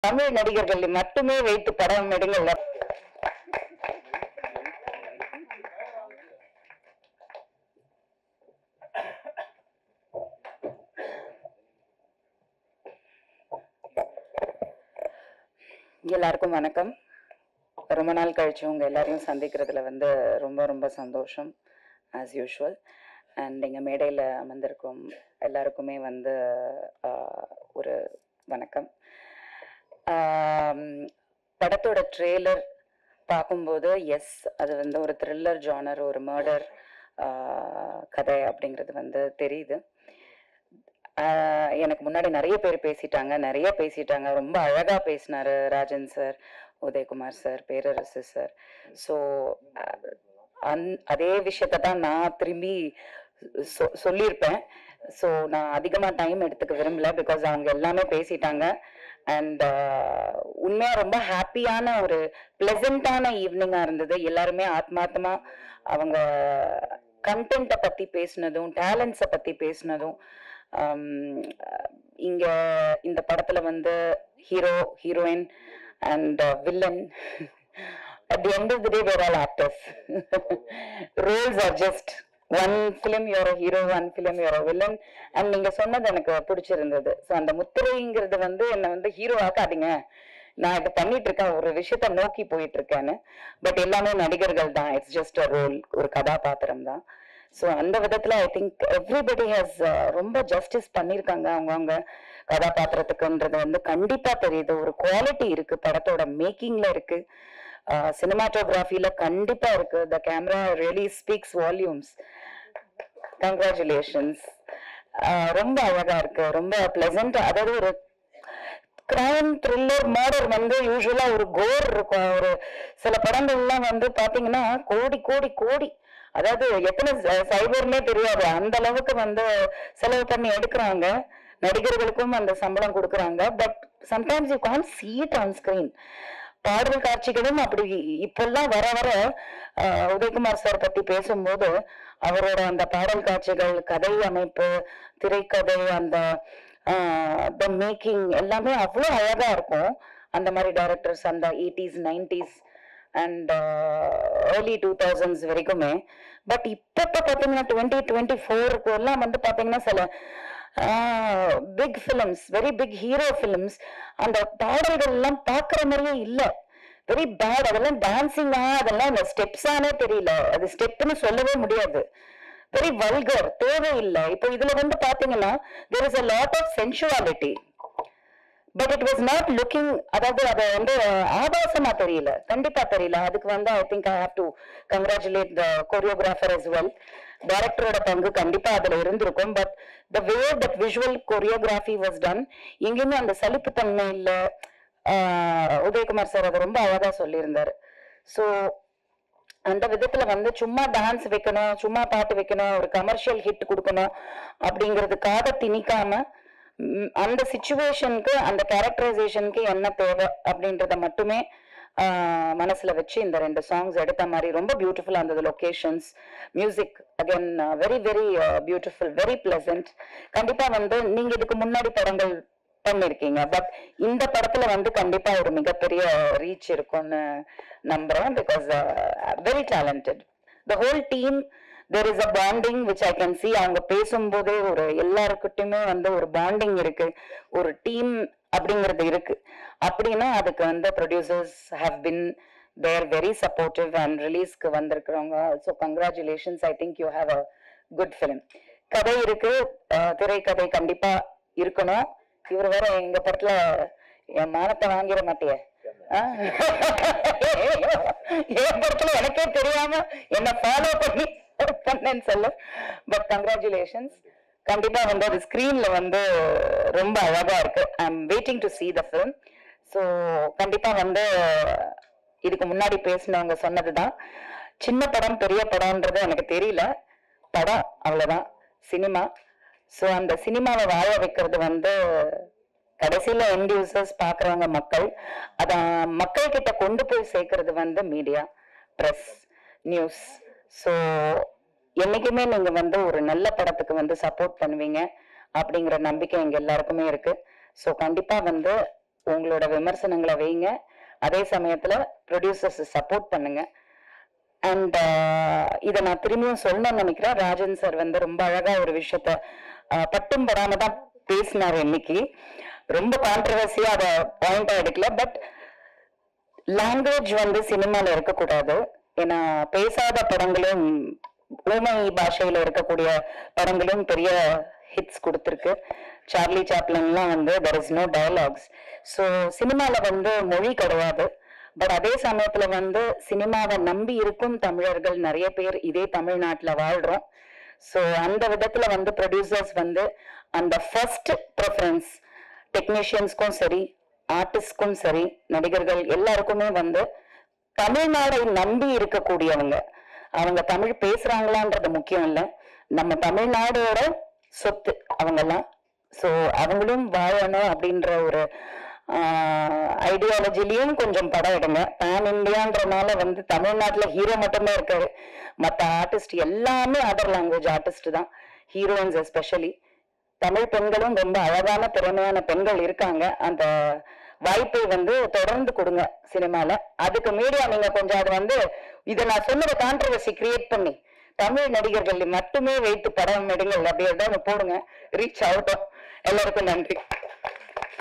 தமிழ் நடிகர்கள் மட்டுமே வைத்து படம் எடுங்கல்ல. எல்லாருக்கும் வணக்கம். ரொம்ப நாள் கழிச்சு உங்க எல்லாரையும் சந்திக்கிறதுல ரொம்ப ரொம்ப சந்தோஷம் ஆஸ் யூஷுவல். அண்ட் எங்கள் மேடையில் அமர்ந்திருக்கும் எல்லாருக்குமே ஒரு வணக்கம். படத்தோட ட்ரெய்லர் பார்க்கும்போது எஸ், அது ஒரு த்ரில்லர் ஜானர், ஒரு மர்டர் கதை அப்படிங்கிறது தெரியுது. எனக்கு முன்னாடி நிறைய பேர் பேசிட்டாங்க, ரொம்ப அழகாக பேசினாரு ராஜன் சார், உதயகுமார் சார், பேரரசு சார். ஸோ அதே விஷயத்த தான் நான் திரும்பி சொல்லியிருப்பேன். ஸோ நான் அதிகமாக டைம் எடுத்துக்க விரும்பல, பிகாஸ் அவங்க எல்லாமே பேசிட்டாங்க. அண்ட் உண்மையாக ரொம்ப ஹாப்பியான ஒரு ப்ளசண்ட்டான ஈவினிங்காக இருந்தது. எல்லாருமே ஆத்மார்த்தமா அவங்க கண்டென்ட்டை பற்றி பேசினதும், டேலண்ட்ஸை பற்றி பேசினதும். இங்க இந்த படத்துல hero, heroine and villain, at the end of the day we're all actors. Roles are just one film you're a hero, one film you're a villain. and நீங்க சொன்னது எனக்கு பிடிச்சிருந்தது. ஸோ அந்த முத்திரைங்கிறது என்னை ஹீரோ ஆக்காதீங்க, நான் இதை பண்ணிட்டு இருக்கேன், ஒரு விஷயத்த நோக்கி போயிட்டு இருக்கேன்னு. பட் எல்லாமே நடிகர்கள் தான், இட்ஸ் ஜஸ்ட் அ ரோல், ஒரு கதாபாத்திரம் தான். ஸோ அந்த விதத்தில் ஐ திங்க் எவ்ரிபடி ஹேஸ் ரொம்ப ஜஸ்டிஸ் பண்ணியிருக்காங்க அவங்கவுங்க கதாபாத்திரத்துக்குன்றது கண்டிப்பாக தெரியுது. ஒரு குவாலிட்டி இருக்கு, படத்தோட மேக்கிங்ல இருக்கு, சினிமாட்டோகிராஃபில கண்டிப்பாக இருக்கு. The camera really speaks volumes. Congratulations. ரொம்ப அழகா இருக்கு, ரொம்ப பிளசண்டா. அதாவது ஒரு கிரைம் த்ரில்லர் மர்டர் யூஸ்வலா ஒரு கோர் இருக்கும். ஒரு சில படங்கள்லாம் பாத்தீங்கன்னா கோடி கோடி கோடி, அதாவது எத்தனை சைபர்னே தெரியாது, அந்த அளவுக்கு செலவு பண்ணி எடுக்கிறாங்க. நடிகர்களுக்கும் அந்த சம்பளம் கொடுக்குறாங்க. But sometimes you can't see it on screen. பாடல் காட்சிகளும் அப்படி இப்பெல்லாம் வர வர உதயகுமார் சார் பத்தி பேசும்போது அவரோட அந்த பாடல் காட்சிகள், கதை அமைப்பு, திரைக்கதை, அந்த மேக்கிங் எல்லாமே அவ்வளோ அழகா இருக்கும். அந்த மாதிரி டைரக்டர்ஸ் அந்த 80s 90s and early 2000s வரைக்குமே. பட் இப்போ பார்த்தீங்கன்னா 2024 எல்லாம் பார்த்தீங்கன்னா சில big films, very big hero films, அந்த பாடல்கள் எல்லாம் பார்க்குற மாதிரியே இல்லை, வெரி பேட். அதெல்லாம் டான்சிங்கா, அதெல்லாம் இந்த ஸ்டெப்ஸானே தெரியல, அது ஸ்டெப்னு சொல்லவே முடியாது, வெரி வல்கர், தேவையில்லை. இப்போ இதுல பாத்தீங்கன்னா there is a lot of sensuality, but it was not looking, அதாவது அது ஆபாசமா தெரியல, கண்டிப்பா தெரியல. அதுக்கு I think I have to congratulate the choreographer as well. டைரக்டரோட பங்கு கண்டிப்பா அதுல இருந்திருக்கும். But the way that visual choreography was done, எங்கேயுமே அந்த சலிப்பு தன்மை இல்ல. உதயகுமார் சார் அதை ரொம்ப அழகா சொல்லியிருந்தாரு. ஸோ அந்த விதத்துல சும்மா டான்ஸ் வைக்கணும், சும்மா பாட்டு வைக்கணும், ஒரு கமர்ஷியல் ஹிட் கொடுக்கணும் அப்படிங்கிறதுக்காக திணிக்காம அந்த சிச்சுவேஷனுக்கு, அந்த கேரக்டரைசேஷனுக்கு என்ன தேவை அப்படின்றத மட்டுமே மனசுல வச்சு இந்த 2 சாங்ஸ் எடுத்த மாதிரி ரொம்ப பியூட்டிஃபுல்லா இருந்தது. Locations, music again very very beautiful, very pleasant. கண்டிப்பா நீங்க இதுக்கு முன்னாடி படங்கள் பண்ணிருக்கீங்க, பட் இந்த படத்துல கண்டிப்பா ஒரு மிகப்பெரிய ரீச் இருக்கும்னு நம்புறேன். Because very talented the whole team. there is a bonding which I can see. அவங்க பேசும்போதே ஒரு எல்லாருக்கிட்டையுமே ஒரு பாண்டிங் இருக்கு, ஒரு டீம் அப்படிங்கிறது இருக்கு. அப்படின்னா அதுக்கு producers have been there very supportive. And ரிலீஸ்க்கு வந்திருக்கிறவங்க also congratulations. I think you have a good film. கதை இருக்கு, திரைக்கதை கண்டிப்பா இருக்கணும். இவர் வேற எங்க படத்துல என் மானத்தை வாங்கிட மாட்டிய, என் படத்துல எனக்கே தெரியாம என்ன ஃபாலோ பண்ணேன்னு சொல்ல. But congratulations. கண்டிப்பா அது ஸ்கிரீன்ல ரொம்ப அழகா இருக்கு. I am waiting to see the film. So கண்டிப்பா இதுக்கு முன்னாடி பேசினவங்க சொன்னதுதான், சின்ன படம் பெரிய படம்ன்றது எனக்கு தெரியல, படம் அவ்வளவுதான், சினிமா. ஸோ அந்த சினிமாவை வாழ வைக்கிறது கடைசியில எண்ட் யூசர்ஸ் பாக்குறவங்க மக்கள். அத மக்கள் கிட்ட கொண்டு போய் சேர்க்கறது மீடியா, பிரஸ், நியூஸ். ஸோ என்னைக்குமே நீங்க ஒரு நல்ல படத்துக்கு சப்போர்ட் பண்ணுவீங்க அப்படிங்கிற நம்பிக்கை எங்க எல்லாருக்குமே இருக்கு. ஸோ கண்டிப்பா உங்களோட விமர்சனங்களை வைங்க, அதே சமயத்துல ப்ரொடியூசர்ஸ் சப்போர்ட் பண்ணுங்க. அண்ட் இதை நான் திரும்பியும் சொல்லணும்னு நினைக்கிறேன். ராஜன் சார் வந்து ரொம்ப அழகா ஒரு விஷயத்த பட்டும் படாம தான் பேசினார். இன்னைக்கு ரொம்ப கான்ட்ரவர்சியா அதை பாயிண்டா எடுக்கல. பட் லாங்குவேஜ் வந்து சினிமால இருக்கக்கூடாது. ஏன்னா பேசாத படங்களும் ஊமை பாஷையில இருக்கக்கூடிய படங்களும் பெரிய ஹிட்ஸ் கொடுத்துருக்கு. சார்லி சாப்ளின்லாம் வந்து there is no dialogues. So சினிமால வந்து மொழி கிடையாது. பட் அதே சமயத்துல வந்து சினிமாவை நம்பி இருக்கும் தமிழர்கள் நிறைய பேர் இதே தமிழ்நாட்டுல வாழ்றோம். ஸோ அந்த விதத்துல வந்து ப்ரொடியூசர்ஸ் வந்து அந்த ஃபர்ஸ்ட் ப்ரிஃபரன்ஸ் டெக்னீஷியன்ஸ்க்கும் சரி, ஆர்டிஸ்ட்க்கும் சரி, நடிகர்கள் எல்லாருக்குமே வந்து தமிழ்நாடை நம்பி இருக்கக்கூடியவங்க. அவங்க தமிழ் பேசுறாங்களான்றது முக்கியம் இல்லை, நம்ம தமிழ்நாடோட சொத்து அவங்கெல்லாம். ஸோ அவங்களும் வாழணும் அப்படின்ற ஒரு ஐடியாலஜிலையும் கொஞ்சம் படம் எடுங்க. பேன் இண்டியான்றனால வந்து தமிழ்நாட்டுல ஹீரோ மட்டும்தான் இருக்காரு, மற்ற ஆர்டிஸ்ட் எல்லாமே அதர் லாங்குவேஜ் ஆர்டிஸ்ட் தான், ஹீரோயின்ஸ் எஸ்பெஷலி. தமிழ் பெண்களும் ரொம்ப அழகான திறமையான பெண்கள் இருக்காங்க. அந்த வாய்ப்பை வந்து தொடர்ந்து கொடுங்க சினிமால. அதுக்கு மீடியா நீங்க கொஞ்சம் அது வந்து இதை நான் சொன்னதை கான்ட்ரவர்சி கிரியேட் பண்ணி தமிழ் நடிகர்கள் மட்டுமே வைத்து படம் எடுங்கள் அப்படியே போடுங்க, ரீச் ஆகட்டும். எல்லாருக்கும் நன்றி.